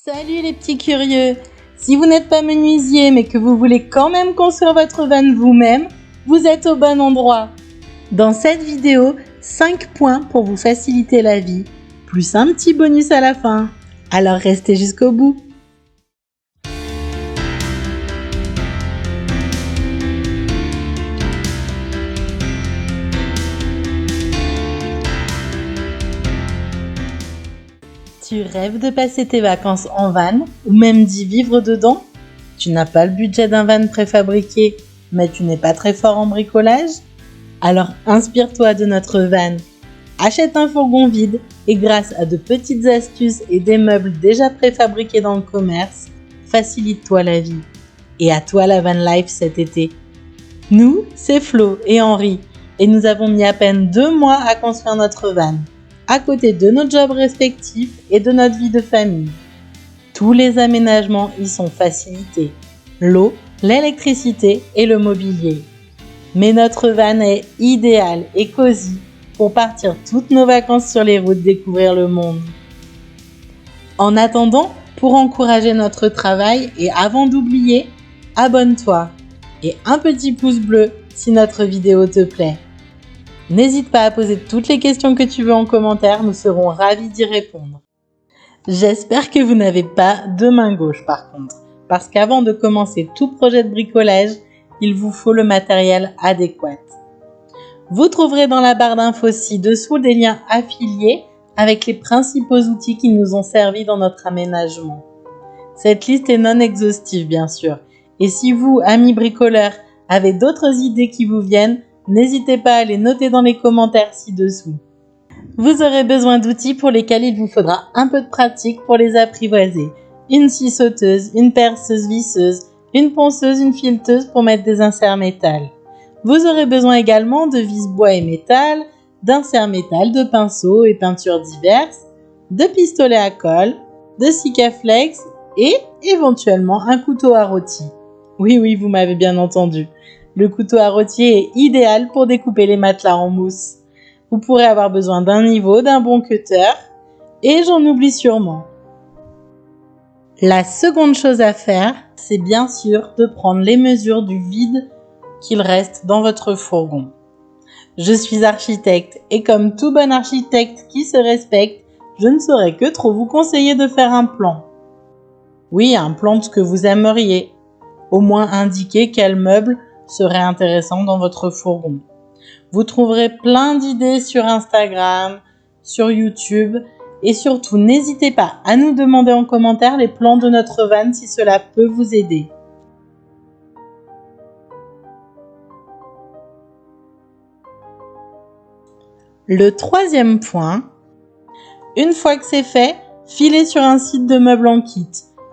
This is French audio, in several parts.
Salut les petits curieux! Si vous n'êtes pas menuisier mais que vous voulez quand même construire votre van vous-même, vous êtes au bon endroit. Dans cette vidéo, 5 points pour vous faciliter la vie, plus un petit bonus à la fin. Alors restez jusqu'au bout. Tu rêves de passer tes vacances en van ou même d'y vivre dedans? Tu n'as pas le budget d'un van préfabriqué, mais tu n'es pas très fort en bricolage? Alors inspire-toi de notre van. Achète un fourgon vide et grâce à de petites astuces et des meubles déjà préfabriqués dans le commerce, facilite-toi la vie. Et à toi la van life cet été. Nous, c'est Flo et Henri et nous avons mis à peine 2 mois à construire notre van, à côté de nos jobs respectifs et de notre vie de famille. Tous les aménagements y sont facilités, l'eau, l'électricité et le mobilier. Mais notre van est idéal et cosy pour partir toutes nos vacances sur les routes découvrir le monde. En attendant, pour encourager notre travail et avant d'oublier, abonne-toi et un petit pouce bleu si notre vidéo te plaît. N'hésite pas à poser toutes les questions que tu veux en commentaire, nous serons ravis d'y répondre. J'espère que vous n'avez pas de main gauche par contre, parce qu'avant de commencer tout projet de bricolage, il vous faut le matériel adéquat. Vous trouverez dans la barre d'infos ci-dessous des liens affiliés avec les principaux outils qui nous ont servi dans notre aménagement. Cette liste est non exhaustive bien sûr, et si vous, amis bricoleurs, avez d'autres idées qui vous viennent, n'hésitez pas à les noter dans les commentaires ci-dessous. Vous aurez besoin d'outils pour lesquels il vous faudra un peu de pratique pour les apprivoiser. Une scie sauteuse, une perceuse visseuse, une ponceuse, une fileteuse pour mettre des inserts métal. Vous aurez besoin également de vis bois et métal, d'inserts métal, de pinceaux et peintures diverses, de pistolets à colle, de Sikaflex et éventuellement un couteau à rôti. Oui, vous m'avez bien entendu. Le couteau à rôtier est idéal pour découper les matelas en mousse. Vous pourrez avoir besoin d'un niveau, d'un bon cutter, et j'en oublie sûrement. La seconde chose à faire, c'est bien sûr de prendre les mesures du vide qu'il reste dans votre fourgon. Je suis architecte, et comme tout bon architecte qui se respecte, je ne saurais que trop vous conseiller de faire un plan. Oui, un plan de ce que vous aimeriez. Au moins indiquer quel meuble serait intéressant dans votre fourgon. Vous trouverez plein d'idées sur Instagram, sur YouTube et surtout n'hésitez pas à nous demander en commentaire les plans de notre van si cela peut vous aider. Le troisième point, une fois que c'est fait, filez sur un site de meubles en kit,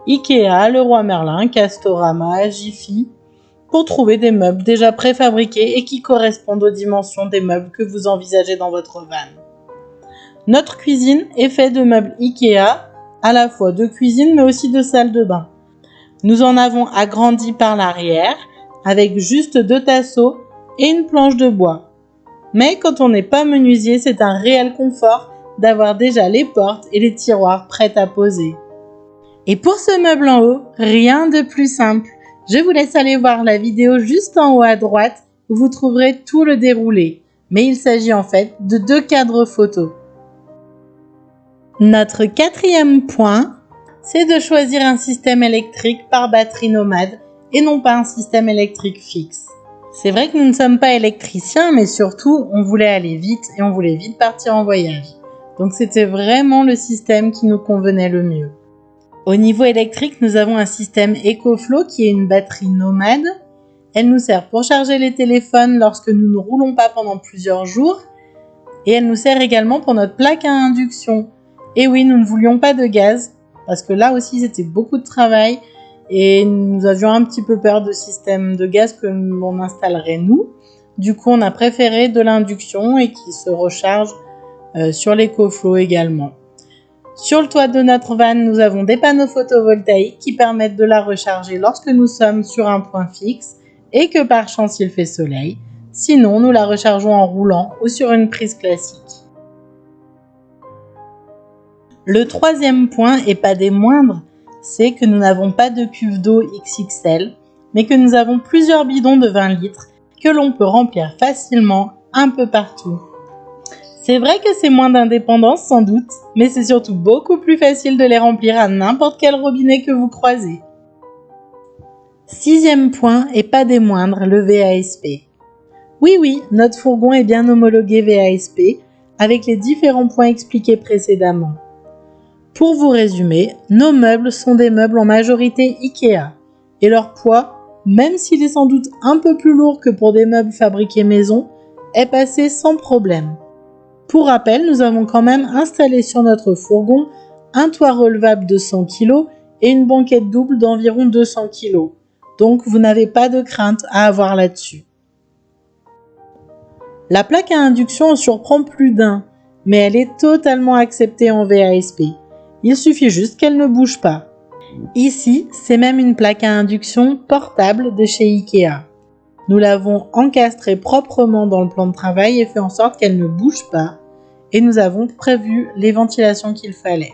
Ikea, Leroy Merlin, Castorama, Jiffy, pour trouver des meubles déjà préfabriqués et qui correspondent aux dimensions des meubles que vous envisagez dans votre van. Notre cuisine est faite de meubles Ikea, à la fois de cuisine mais aussi de salle de bain. Nous en avons agrandi par l'arrière avec juste 2 tasseaux et une planche de bois. Mais quand on n'est pas menuisier, c'est un réel confort d'avoir déjà les portes et les tiroirs prêts à poser. Et pour ce meuble en haut, rien de plus simple. Je vous laisse aller voir la vidéo juste en haut à droite où vous trouverez tout le déroulé. Mais il s'agit en fait de 2 cadres photos. Notre quatrième point, c'est de choisir un système électrique par batterie nomade et non pas un système électrique fixe. C'est vrai que nous ne sommes pas électriciens, mais surtout, on voulait aller vite et on voulait vite partir en voyage. Donc c'était vraiment le système qui nous convenait le mieux. Au niveau électrique, nous avons un système EcoFlow qui est une batterie nomade. Elle nous sert pour charger les téléphones lorsque nous ne roulons pas pendant plusieurs jours. Et elle nous sert également pour notre plaque à induction. Et oui, nous ne voulions pas de gaz, parce que là aussi c'était beaucoup de travail. Et nous avions un petit peu peur de système de gaz que l'on installerait nous. Du coup, on a préféré de l'induction et qui se recharge sur l'EcoFlow également. Sur le toit de notre van, nous avons des panneaux photovoltaïques qui permettent de la recharger lorsque nous sommes sur un point fixe et que par chance il fait soleil. Sinon, nous la rechargeons en roulant ou sur une prise classique. Le troisième point, et pas des moindres, c'est que nous n'avons pas de cuve d'eau XXL, mais que nous avons plusieurs bidons de 20 litres que l'on peut remplir facilement un peu partout. C'est vrai que c'est moins d'indépendance sans doute, mais c'est surtout beaucoup plus facile de les remplir à n'importe quel robinet que vous croisez. 6e point, et pas des moindres, le VASP. Oui, notre fourgon est bien homologué VASP, avec les différents points expliqués précédemment. Pour vous résumer, nos meubles sont des meubles en majorité IKEA, et leur poids, même s'il est sans doute un peu plus lourd que pour des meubles fabriqués maison, est passé sans problème. Pour rappel, nous avons quand même installé sur notre fourgon un toit relevable de 100 kg et une banquette double d'environ 200 kg. Donc vous n'avez pas de crainte à avoir là-dessus. La plaque à induction en surprend plus d'un, mais elle est totalement acceptée en VASP. Il suffit juste qu'elle ne bouge pas. Ici, c'est même une plaque à induction portable de chez IKEA. Nous l'avons encastrée proprement dans le plan de travail et fait en sorte qu'elle ne bouge pas. Et nous avons prévu les ventilations qu'il fallait.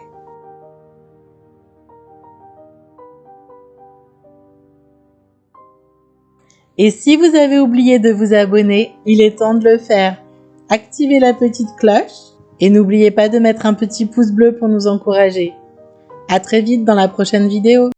Et si vous avez oublié de vous abonner, il est temps de le faire. Activez la petite cloche et n'oubliez pas de mettre un petit pouce bleu pour nous encourager. À très vite dans la prochaine vidéo.